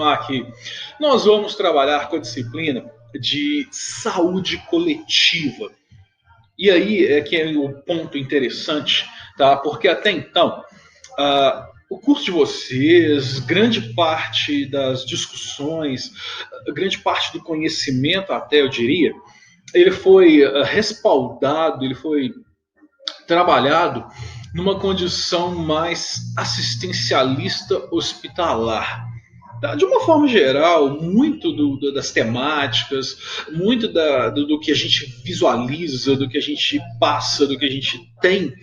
Aqui, nós vamos trabalhar com a disciplina de saúde coletiva. E aí é que é o ponto interessante, tá? Porque até então, o curso de vocês, grande parte das discussões, grande parte do conhecimento, até eu diria, ele foi respaldado, ele foi trabalhado numa condição mais assistencialista hospitalar. De uma forma geral, muito das temáticas, muito do que a gente visualiza, do que a gente passa, do que a gente tem,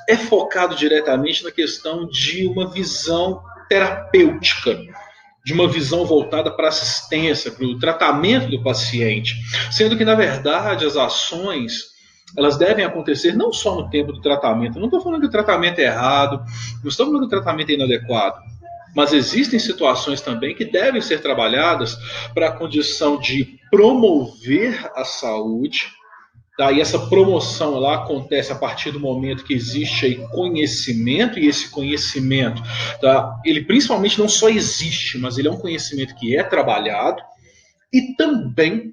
é focado diretamente na questão de uma visão terapêutica, de uma visão voltada para a assistência, para o tratamento do paciente, sendo que, na verdade, as ações elas devem acontecer não só no tempo do tratamento. Eu não estou falando que o tratamento é errado, não estou falando que o tratamento é inadequado, mas existem situações também que devem ser trabalhadas para a condição de promover a saúde. Tá? E essa promoção ela acontece a partir do momento que existe aí conhecimento, e esse conhecimento, tá? Ele principalmente não só existe, mas ele é um conhecimento que é trabalhado, e também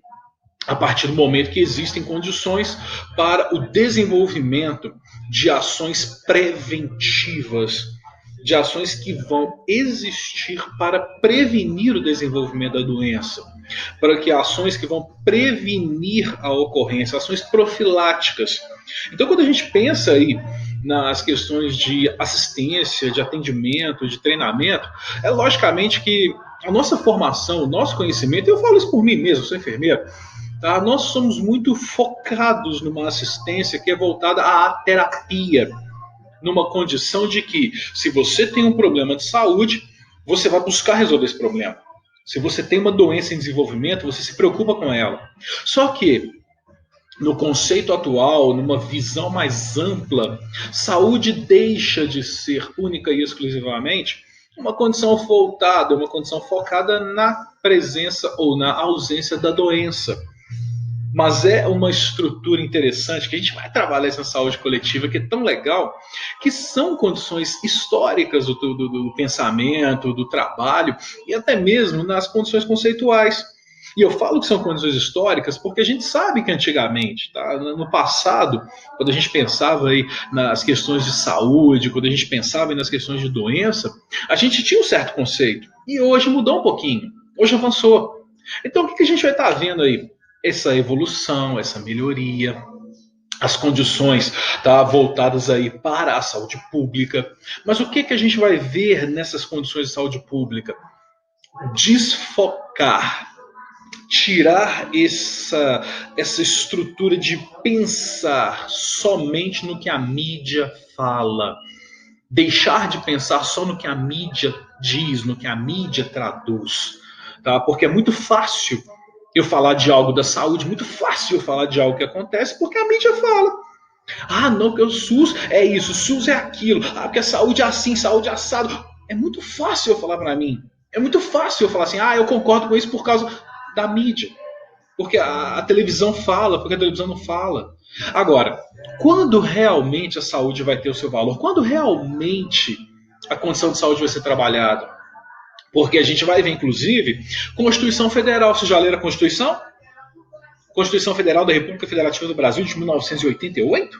a partir do momento que existem condições para o desenvolvimento de ações preventivas, de ações que vão existir para prevenir o desenvolvimento da doença, para que ações que vão prevenir a ocorrência, ações profiláticas. Então, quando a gente pensa aí nas questões de assistência, de atendimento, de treinamento, é logicamente que a nossa formação, o nosso conhecimento, eu falo isso por mim mesmo, sou enfermeiro, tá? Nós somos muito focados numa assistência que é voltada à terapia, numa condição de que, se você tem um problema de saúde, você vai buscar resolver esse problema. Se você tem uma doença em desenvolvimento, você se preocupa com ela. Só que, no conceito atual, numa visão mais ampla, saúde deixa de ser única e exclusivamente uma condição voltada, uma condição focada na presença ou na ausência da doença. Mas é uma estrutura interessante que a gente vai trabalhar essa saúde coletiva, que é tão legal, que são condições históricas do pensamento, do trabalho, e até mesmo nas condições conceituais. E eu falo que são condições históricas porque a gente sabe que antigamente, tá? No passado, quando a gente pensava aí nas questões de saúde, quando a gente pensava aí nas questões de doença, a gente tinha um certo conceito. E hoje mudou um pouquinho, hoje avançou. Então o que a gente vai estar vendo aí? Essa evolução, essa melhoria, as condições tá, voltadas aí para a saúde pública. Mas o que a gente vai ver nessas condições de saúde pública? Desfocar, tirar essa estrutura de pensar somente no que a mídia fala, deixar de pensar só no que a mídia diz, no que a mídia traduz, tá? Porque é muito fácil eu falar de algo da saúde, muito fácil eu falar de algo que acontece, porque a mídia fala. Ah, não, que o SUS é isso, o SUS é aquilo, ah, porque a saúde é assim, saúde é assado. É muito fácil eu falar para mim. É muito fácil eu falar assim, ah, eu concordo com isso por causa da mídia. Porque a televisão fala, porque a televisão não fala. Agora, quando realmente a saúde vai ter o seu valor? Quando realmente a condição de saúde vai ser trabalhada? Porque a gente vai ver, inclusive, Constituição Federal. Você já leram a Constituição? Constituição Federal da República Federativa do Brasil de 1988?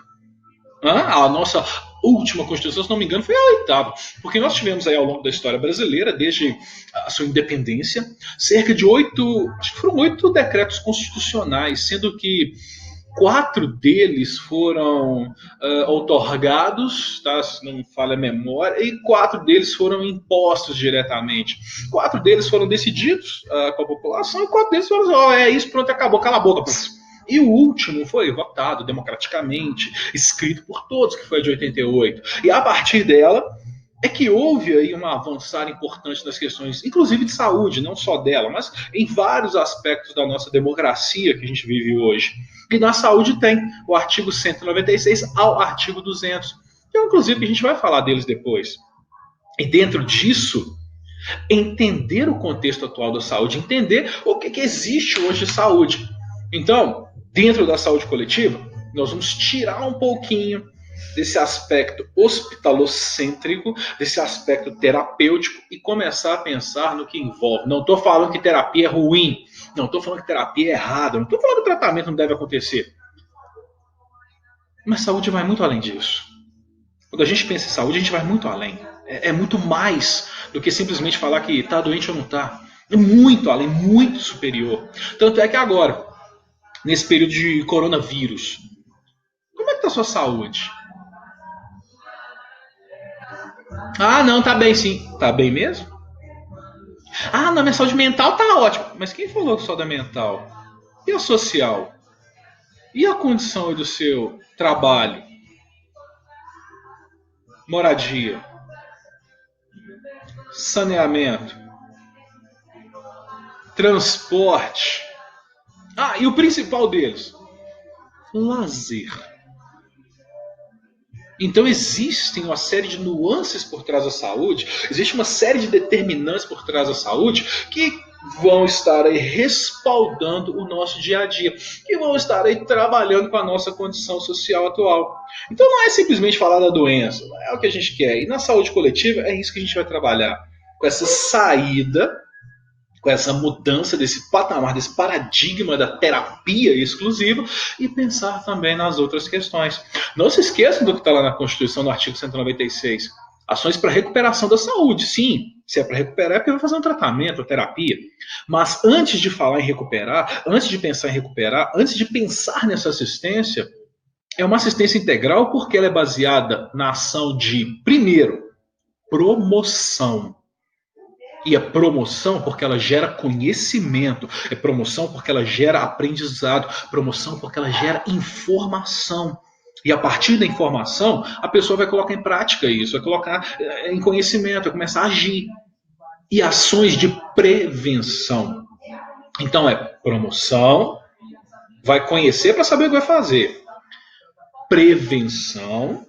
A nossa última Constituição, se não me engano, foi a oitava. Porque nós tivemos aí ao longo da história brasileira, desde a sua independência, cerca de 8 decretos constitucionais, sendo que 4 deles foram outorgados, tá, se não me falha a memória, e 4 deles foram impostos diretamente. 4 deles foram decididos com a população, e 4 deles foram, é isso, pronto, acabou, cala a boca. E o último foi votado democraticamente, escrito por todos, que foi a de 88. E a partir dela é que houve aí um avançar importante nas questões, inclusive de saúde, não só dela, mas em vários aspectos da nossa democracia que a gente vive hoje. E na saúde tem o artigo 196 ao artigo 200, que inclusive a gente vai falar deles depois. E dentro disso, entender o contexto atual da saúde, entender o que existe hoje de saúde. Então, dentro da saúde coletiva, nós vamos tirar um pouquinho desse aspecto hospitalocêntrico, desse aspecto terapêutico e começar a pensar no que envolve. Não estou falando que terapia é ruim, não estou falando que terapia é errada, não estou falando que tratamento não deve acontecer. Mas saúde vai muito além disso. Quando a gente pensa em saúde, a gente vai muito além. É muito mais do que simplesmente falar que está doente ou não está. É muito além, muito superior. Tanto é que agora, nesse período de coronavírus, como é que está a sua saúde? Ah, não, tá bem sim. Tá bem mesmo? Ah, não, minha saúde mental tá ótima. Mas quem falou só da mental? E a social? E a condição do seu trabalho? Moradia? Saneamento? Transporte? Ah, e o principal deles? Lazer. Então existem uma série de nuances por trás da saúde, existe uma série de determinantes por trás da saúde que vão estar aí respaldando o nosso dia a dia, que vão estar aí trabalhando com a nossa condição social atual. Então não é simplesmente falar da doença, não é o que a gente quer. E na saúde coletiva é isso que a gente vai trabalhar, com essa saída, com essa mudança desse patamar, desse paradigma da terapia exclusiva e pensar também nas outras questões. Não se esqueçam do que está lá na Constituição, no artigo 196. Ações para recuperação da saúde. Sim, se é para recuperar é porque vai fazer um tratamento, uma terapia. Mas antes de falar em recuperar, antes de pensar em recuperar, antes de pensar nessa assistência, é uma assistência integral porque ela é baseada na ação de, primeiro, promoção. E é promoção porque ela gera conhecimento, é promoção porque ela gera aprendizado, promoção porque ela gera informação. E a partir da informação, a pessoa vai colocar em prática isso, vai colocar em conhecimento, vai começar a agir. E ações de prevenção. Então é promoção, vai conhecer para saber o que vai fazer. Prevenção,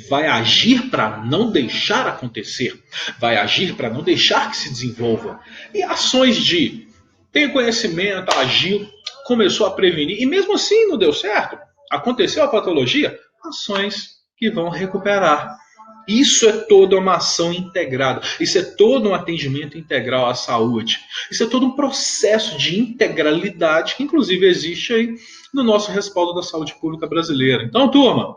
vai agir para não deixar acontecer, vai agir para não deixar que se desenvolva. E ações de tem conhecimento, agiu, começou a prevenir, e mesmo assim não deu certo, aconteceu a patologia, ações que vão recuperar. Isso é toda uma ação integrada, isso é todo um atendimento integral à saúde, isso é todo um processo de integralidade que inclusive existe aí no nosso respaldo da saúde pública brasileira. Então, turma,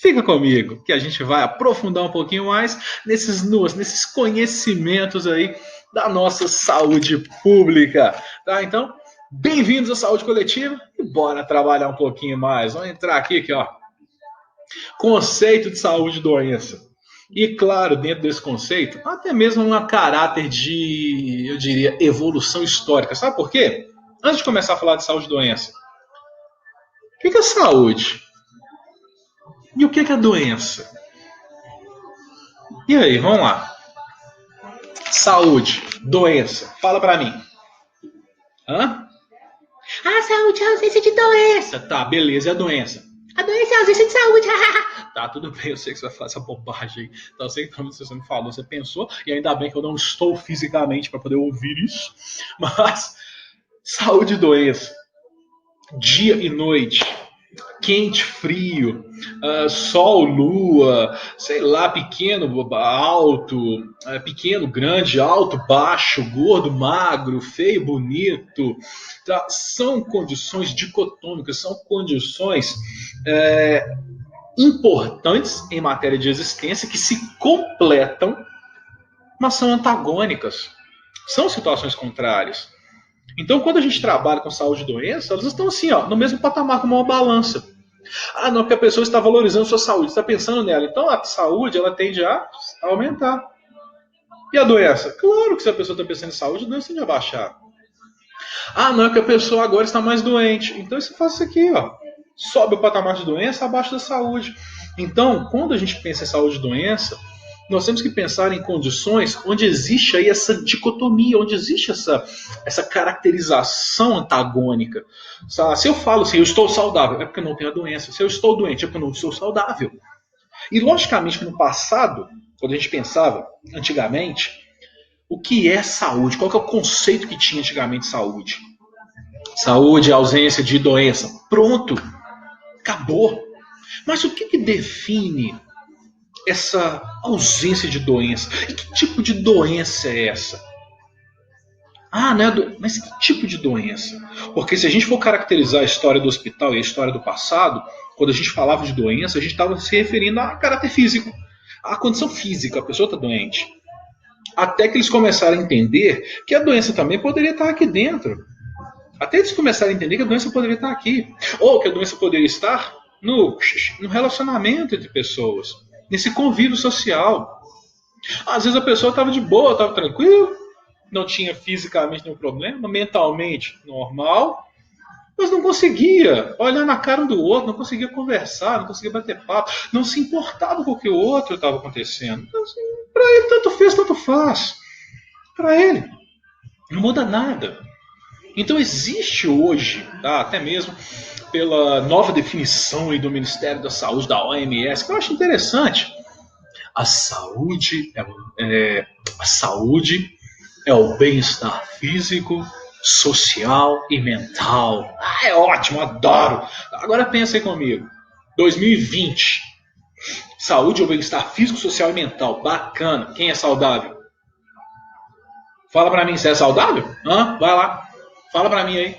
fica comigo, que a gente vai aprofundar um pouquinho mais nesses conhecimentos aí da nossa saúde pública. Tá? Então, bem-vindos à saúde coletiva e bora trabalhar um pouquinho mais. Vamos entrar aqui, ó. Conceito de saúde e doença. E, claro, dentro desse conceito, até mesmo um caráter de, eu diria, evolução histórica. Sabe por quê? Antes de começar a falar de saúde e doença, o que é saúde? E o que é doença? E aí, vamos lá. Saúde, doença, fala pra mim. Hã? Ah, saúde é ausência de doença. Tá, beleza, é a doença. A doença é ausência de saúde. Tá, tudo bem, eu sei que você vai falar essa bobagem. Então, eu sei que você me falou, você pensou, e ainda bem que eu não estou fisicamente para poder ouvir isso. Mas, saúde e doença, dia e noite, quente, frio, sol, lua, sei lá, pequeno, alto, pequeno, grande, alto, baixo, gordo, magro, feio, bonito, tá? São condições dicotômicas, são condições importantes em matéria de existência que se completam, mas são antagônicas, são situações contrárias. Então, quando a gente trabalha com saúde e doença, elas estão assim, ó, no mesmo patamar como uma balança. Ah, não, porque a pessoa está valorizando sua saúde, está pensando nela. Então, a saúde, ela tende a aumentar. E a doença? Claro que se a pessoa está pensando em saúde, a doença tende a baixar. Ah, não, é que a pessoa agora está mais doente. Então, você faz isso aqui, ó. Sobe o patamar de doença abaixo da saúde. Então, quando a gente pensa em saúde e doença, nós temos que pensar em condições onde existe aí essa dicotomia, onde existe essa caracterização antagônica. Se eu falo assim, eu estou saudável, é porque eu não tenho a doença. Se eu estou doente, é porque eu não estou saudável. E logicamente que no passado, quando a gente pensava antigamente, o que é saúde? Qual que é o conceito que tinha antigamente de saúde? Saúde é ausência de doença. Pronto, acabou. Mas o que define essa ausência de doença? E que tipo de doença é essa? Né? Mas que tipo de doença? Porque se a gente for caracterizar a história do hospital e a história do passado, quando a gente falava de doença, a gente estava se referindo a caráter físico, a condição física, a pessoa está doente. Até que eles começaram a entender que a doença também poderia estar aqui dentro. Até eles começaram a entender que a doença poderia estar aqui. Ou que a doença poderia estar no relacionamento entre pessoas, nesse convívio social. Às vezes a pessoa estava de boa, estava tranquila, não tinha fisicamente nenhum problema, mentalmente normal, mas não conseguia olhar na cara do outro, não conseguia conversar, não conseguia bater papo, não se importava com o que o outro estava acontecendo. Então, assim, para ele, tanto fez, tanto faz. Para ele, não muda nada. Então existe hoje, tá, até mesmo pela nova definição aí do Ministério da Saúde, da OMS, que eu acho interessante, a saúde é o bem-estar físico, social e mental. É ótimo, adoro. Agora pensa aí comigo. 2020. Saúde é o bem-estar físico, social e mental. Bacana. Quem é saudável? Fala pra mim, você é saudável? Vai lá. Fala pra mim aí.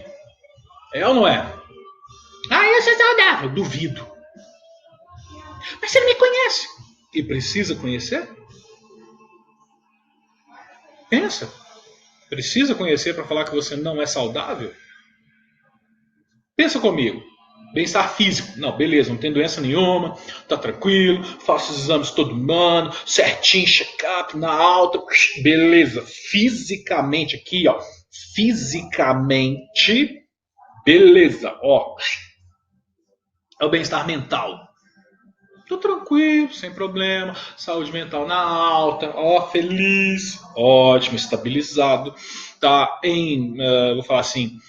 É ou não é? Eu sou saudável. Duvido. Mas você não me conhece. E precisa conhecer? Pensa. Precisa conhecer para falar que você não é saudável? Pensa comigo. Bem-estar físico. Não, beleza, não tem doença nenhuma, tá tranquilo, faço os exames todo ano, certinho, check-up, na alta, beleza. Fisicamente aqui, ó, fisicamente, beleza, ó. É o bem-estar mental. Tô tranquilo, sem problema, saúde mental na alta, ó, feliz, ótimo, estabilizado, tá em, vou falar assim,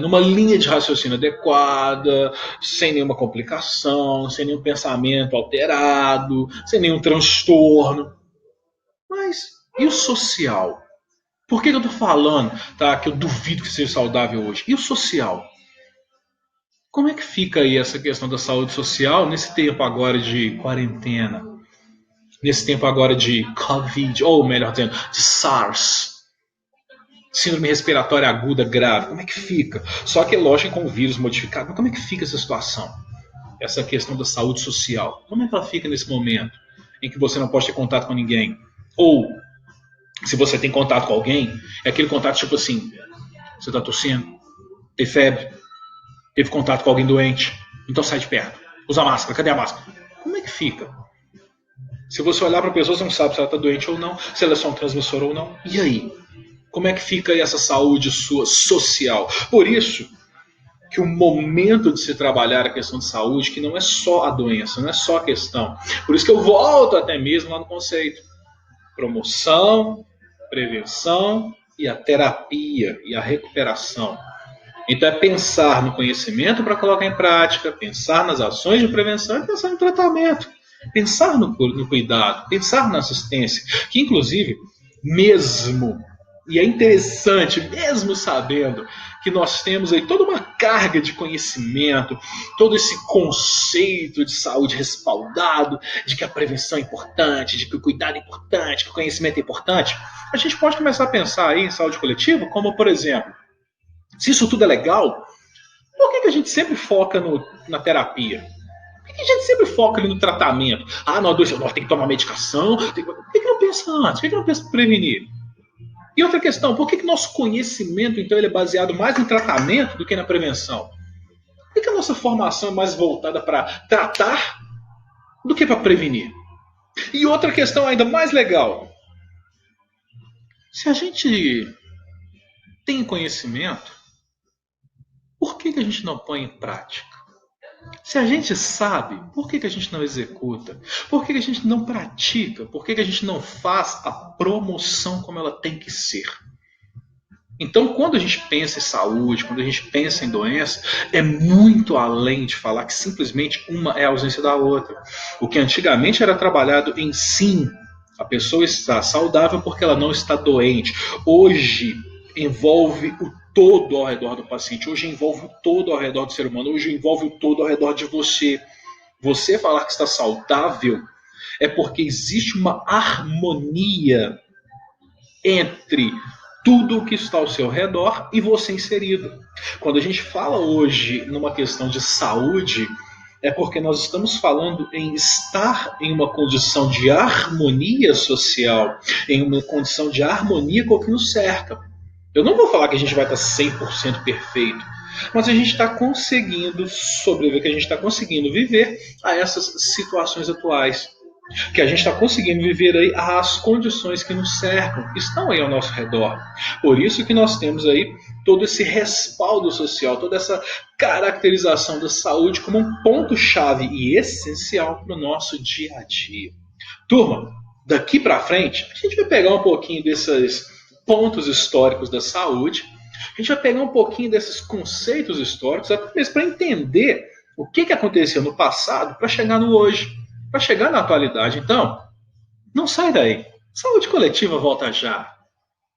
numa linha de raciocínio adequada, sem nenhuma complicação, sem nenhum pensamento alterado, sem nenhum transtorno. Mas e o social? Por que eu tô falando, tá, que eu duvido que seja saudável hoje? E o social? Como é que fica aí essa questão da saúde social nesse tempo agora de quarentena? Nesse tempo agora de Covid, ou melhor dizendo, de SARS, síndrome respiratória aguda grave, como é que fica? Só que é lógico com o vírus modificado, mas como é que fica essa situação? Essa questão da saúde social, como é que ela fica nesse momento em que você não pode ter contato com ninguém? Ou, se você tem contato com alguém, é aquele contato tipo assim, você está tossindo, tem febre, teve contato com alguém doente, então sai de perto, usa máscara, cadê a máscara? Como é que fica? Se você olhar para a pessoa, você não sabe se ela está doente ou não, se ela é só um transmissor ou não. E aí? Como é que fica aí essa saúde sua social? Por isso que o momento de se trabalhar a questão de saúde, que não é só a doença, não é só a questão. Por isso que eu volto até mesmo lá no conceito. Promoção, prevenção e a terapia e a recuperação. Então é pensar no conhecimento para colocar em prática, pensar nas ações de prevenção e pensar no tratamento. Pensar no cuidado, pensar na assistência, que inclusive, mesmo, e é interessante, mesmo sabendo que nós temos aí toda uma carga de conhecimento, todo esse conceito de saúde respaldado, de que a prevenção é importante, de que o cuidado é importante, que o conhecimento é importante, a gente pode começar a pensar aí em saúde coletiva, como por exemplo, se isso tudo é legal, por que a gente sempre foca na terapia? Por que a gente sempre foca ali no tratamento? Não, tem que tomar medicação. Por que não pensa antes? Por que não pensa em prevenir? E outra questão, por que nosso conhecimento então ele é baseado mais no tratamento do que na prevenção? Por que a nossa formação é mais voltada para tratar do que para prevenir? E outra questão ainda mais legal. Se a gente tem conhecimento, por que a gente não põe em prática? Se a gente sabe, por que a gente não executa? Por que a gente não pratica? Por que a gente não faz a promoção como ela tem que ser? Então, quando a gente pensa em saúde, quando a gente pensa em doença, é muito além de falar que simplesmente uma é a ausência da outra. O que antigamente era trabalhado em sim, a pessoa está saudável porque ela não está doente. Hoje envolve o todo ao redor do paciente, hoje envolve o todo ao redor do ser humano, hoje envolve o todo ao redor de você. Você falar que está saudável é porque existe uma harmonia entre tudo o que está ao seu redor e você inserido. Quando a gente fala hoje numa questão de saúde, é porque nós estamos falando em estar em uma condição de harmonia social, em uma condição de harmonia com o que nos cerca. Eu não vou falar que a gente vai estar 100% perfeito, mas a gente está conseguindo sobreviver, que a gente está conseguindo viver a essas situações atuais, que a gente está conseguindo viver aí as condições que nos cercam, que estão aí ao nosso redor. Por isso que nós temos aí todo esse respaldo social, toda essa caracterização da saúde como um ponto-chave e essencial para o nosso dia a dia. Turma, daqui para frente, a gente vai pegar um pouquinho desses pontos históricos da saúde, a gente vai pegar um pouquinho desses conceitos históricos, até mesmo para entender o que aconteceu no passado para chegar no hoje, para chegar na atualidade. Então, não sai daí. Saúde coletiva volta já.